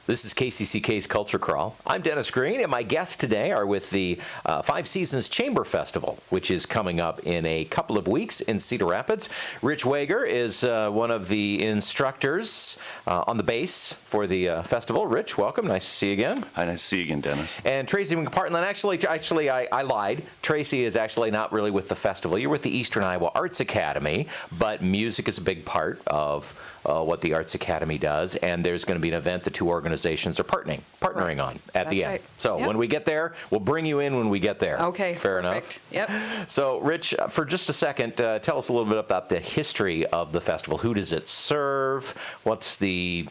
This is KCCK's Culture Crawl. I'm Dennis Green, and my guests today are with the Five Seasons Chamber Festival, which is coming up in a couple of weeks in Cedar Rapids. Rich Wagor is one of the instructors on the bass for the festival. Rich, welcome. Nice to see you again. Hi, nice to see you again, Dennis. And Tracy McPartland, actually, I lied. Tracy is actually not really with the festival. You're with the Eastern Iowa Arts Academy, but music is a big part of what the Arts Academy does, and there's going to be an event the two organizations are partnering on at the end. Right. So Yep. when we get there, we'll bring you in when we get there. Okay, Fair perfect. enough? Yep. So, Rich, for just a second, tell us a little bit about the history of the festival. Who does it serve? What's the,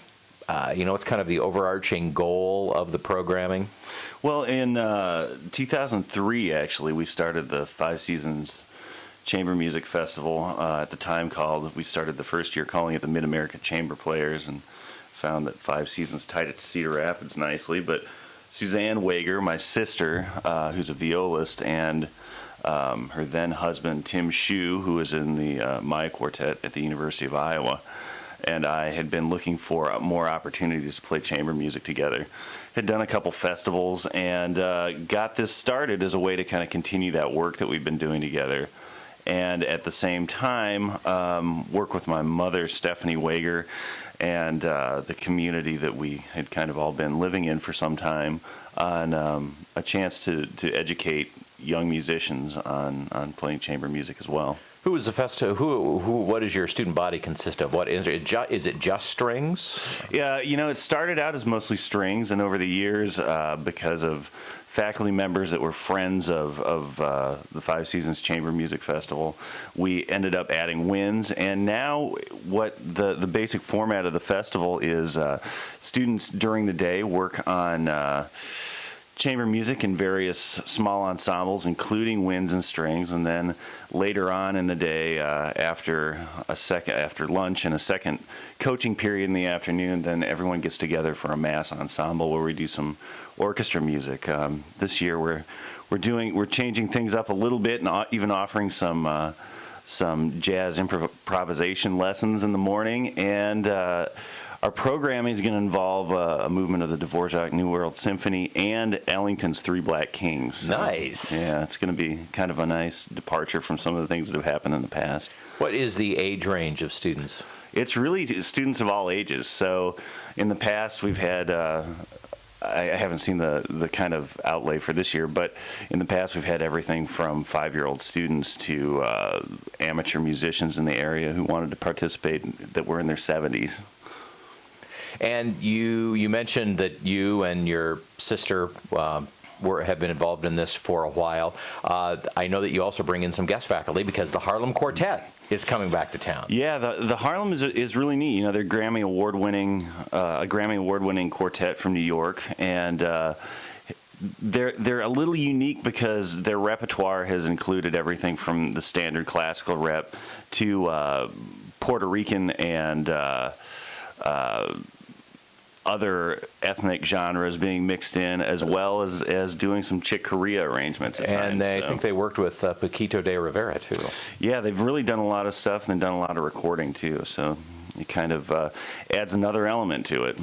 what's kind of the overarching goal of the programming? Well, in 2003, actually, we started the Five Seasons Chamber Music Festival. At the time we started the first year calling it the Mid-America Chamber Players, and found that Five Seasons tied it to Cedar Rapids nicely. But Suzanne Wagor, my sister, who's a violist, and her then husband, Tim Shue, who is in the Maya Quartet at the University of Iowa, and I had been looking for more opportunities to play chamber music together. Had done a couple festivals and got this started as a way to kind of continue that work that we've been doing together. And at the same time, work with my mother, Stephanie Wagor, and the community that we had kind of all been living in for some time on a chance to educate young musicians on playing chamber music as well. Who is the festival? What does your student body consist of? What is it? Is it just strings? Yeah, it started out as mostly strings, and over the years, because of faculty members that were friends of the Five Seasons Chamber Music Festival, we ended up adding winds. And now what the basic format of the festival is, students during the day work on chamber music in various small ensembles, including winds and strings, and then later on in the day, after lunch and a second coaching period in the afternoon, then everyone gets together for a mass ensemble where we do some orchestra music. This year we're changing things up a little bit and even offering some jazz improvisation lessons in the morning, and our programming is going to involve a movement of the Dvorak New World Symphony and Ellington's Three Black Kings. So, nice. Yeah, it's going to be kind of a nice departure from some of the things that have happened in the past. What is the age range of students? It's really students of all ages. So in the past, we've had, I haven't seen the kind of outlay for this year, but in the past, we've had everything from 5-year-old students to amateur musicians in the area who wanted to participate that were in their 70s. And you mentioned that you and your sister have been involved in this for a while. I know that you also bring in some guest faculty because the Harlem Quartet is coming back to town. Yeah, the Harlem is really neat. They're a Grammy Award-winning quartet from New York, and they're a little unique because their repertoire has included everything from the standard classical rep to Puerto Rican and other ethnic genres being mixed in, as well as doing some Chick Corea arrangements at times. And I think they worked with Paquito de Rivera, too. Yeah, they've really done a lot of stuff and done a lot of recording, too. So it kind of adds another element to it.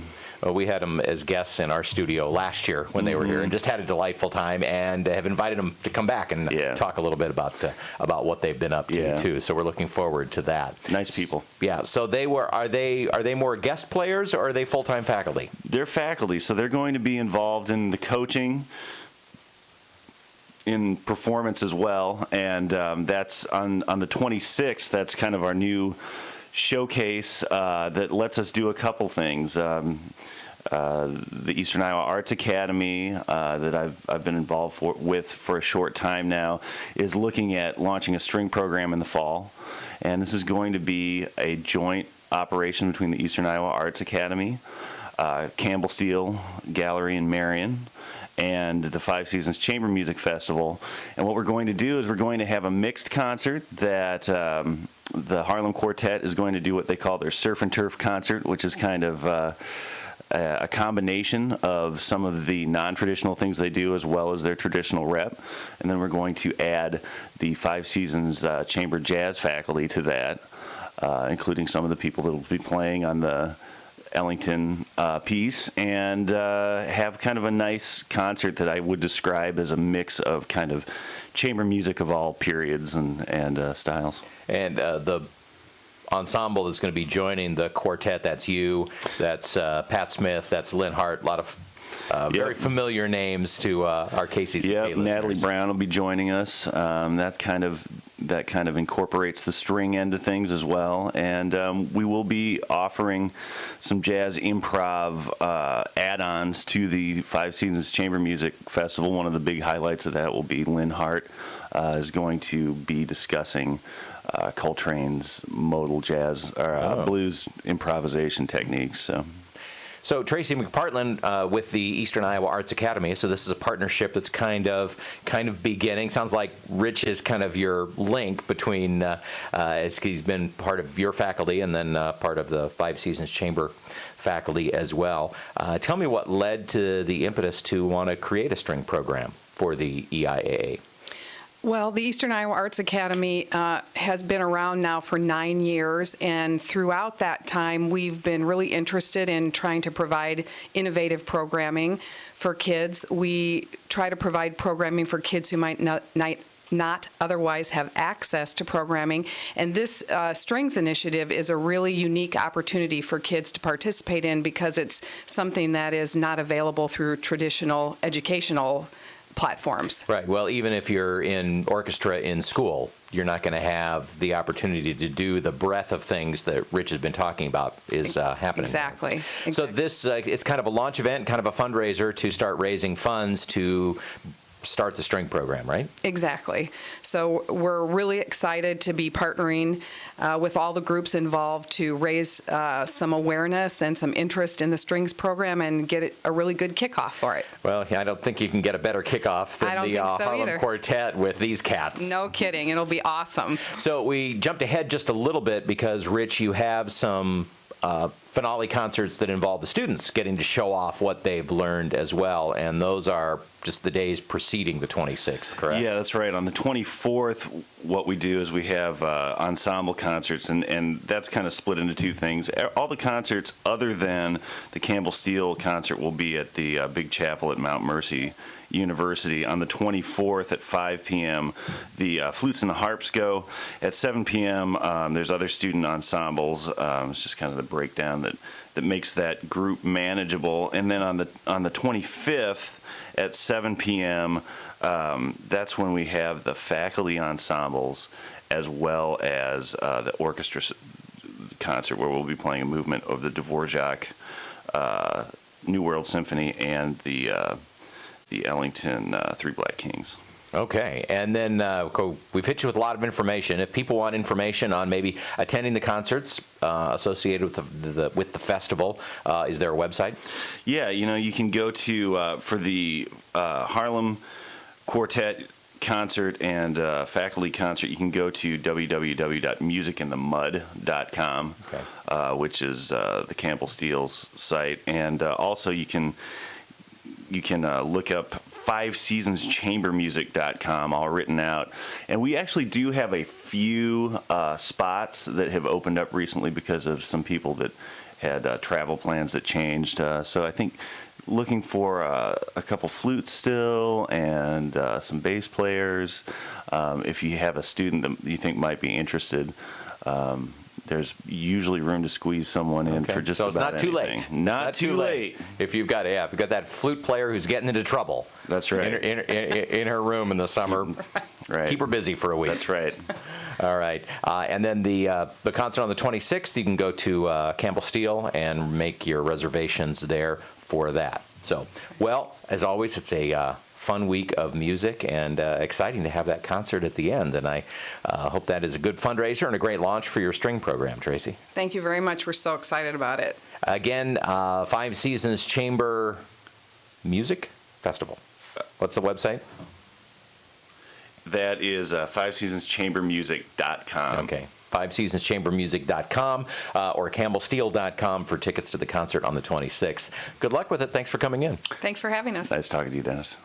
Well, we had them as guests in our studio last year when they were here, and just had a delightful time, and have invited them to come back and talk a little bit about what they've been up to too. So we're looking forward to that. Nice people. Yeah. So are they more guest players, or are they full-time faculty? They're faculty, so they're going to be involved in the coaching, in performance as well, and that's on the 26th. That's kind of our new showcase that lets us do a couple things. The Eastern Iowa Arts Academy that I've been involved with for a short time now is looking at launching a string program in the fall, and this is going to be a joint operation between the Eastern Iowa Arts Academy, Campbell Steel Gallery in Marion, and the Five Seasons Chamber Music Festival. And what we're going to do is we're going to have a mixed concert that the Harlem Quartet is going to do what they call their surf and turf concert, which is kind of a combination of some of the non-traditional things they do as well as their traditional rep. And then we're going to add the Five Seasons Chamber Jazz faculty to that, including some of the people that will be playing on the Ellington piece, and have kind of a nice concert that I would describe as a mix of kind of chamber music of all periods and styles. And the ensemble that's going to be joining the quartet, that's you, that's Pat Smith, that's Lynn Hart, a lot of very familiar names to our KCCK listeners. Natalie Brown will be joining us. That kind of incorporates the string end of things as well. And we will be offering some jazz improv add-ons to the Five Seasons Chamber Music Festival. One of the big highlights of that will be Lynn Hart is going to be discussing Coltrane's modal jazz or blues improvisation techniques. So Tracy McPartland with the Eastern Iowa Arts Academy. So this is a partnership that's kind of beginning. Sounds like Rich is kind of your link between. He's been part of your faculty and then part of the Five Seasons Chamber faculty as well. Tell me what led to the impetus to want to create a string program for the EIAA. Well, the Eastern Iowa Arts Academy has been around now for 9 years, and throughout that time, we've been really interested in trying to provide innovative programming for kids. We try to provide programming for kids who might not otherwise have access to programming, and this Strings Initiative is a really unique opportunity for kids to participate in because it's something that is not available through traditional educational platforms. Right. Well, even if you're in orchestra in school, you're not going to have the opportunity to do the breadth of things that Rich has been talking about is happening. Exactly. So this, it's kind of a launch event, kind of a fundraiser to start raising funds to start the string program, right? Exactly. So we're really excited to be partnering with all the groups involved to raise some awareness and some interest in the strings program and get a really good kickoff for it. Well, I don't think you can get a better kickoff than the Harlem Quartet with these cats. No kidding. It'll be awesome. So we jumped ahead just a little bit because, Rich, you have some finale concerts that involve the students getting to show off what they've learned as well, and those are just the days preceding the 26th, correct? Yeah, that's right. On the 24th, what we do is we have ensemble concerts, and that's kind of split into two things. All the concerts other than the Campbell Steele concert will be at the Big Chapel at Mount Mercy University. On the 24th at 5 p.m., the flutes and the harps go. At 7 p.m., there's other student ensembles. It's just kind of the breakdown that makes that group manageable. And then on the 25th at 7 p.m., that's when we have the faculty ensembles as well as the orchestra concert, where we'll be playing a movement of the Dvorak New World Symphony and the Ellington Three Black Kings. Okay, and then we've hit you with a lot of information. If people want information on maybe attending the concerts associated with the festival, is there a website? Yeah, you can go to for the Harlem Quartet concert and faculty concert. You can go to www.musicinthemud.com, which is the Campbell Steele's site, and also you can look up fiveseasonschambermusic.com, all written out. And we actually do have a few spots that have opened up recently because of some people that had travel plans that changed. So I think looking for a couple flutes still and some bass players. If you have a student that you think might be interested, there's usually room to squeeze someone in for just about anything. So it's not too late. If you've got that flute player who's getting into trouble. That's right. In her room in the summer. Right. Keep her busy for a week. That's right. All right. And then the concert on the 26th, you can go to Campbell Steele and make your reservations there for that. So, well, as always, it's a fun week of music, and exciting to have that concert at the end. And I hope that is a good fundraiser and a great launch for your string program, Tracy. Thank you very much. We're so excited about it. Again, Five Seasons Chamber Music Festival. What's the website? That is fiveseasonschambermusic.com. Okay. fiveseasonschambermusic.com or campbellsteele.com for tickets to the concert on the 26th. Good luck with it. Thanks for coming in. Thanks for having us. Nice talking to you, Dennis.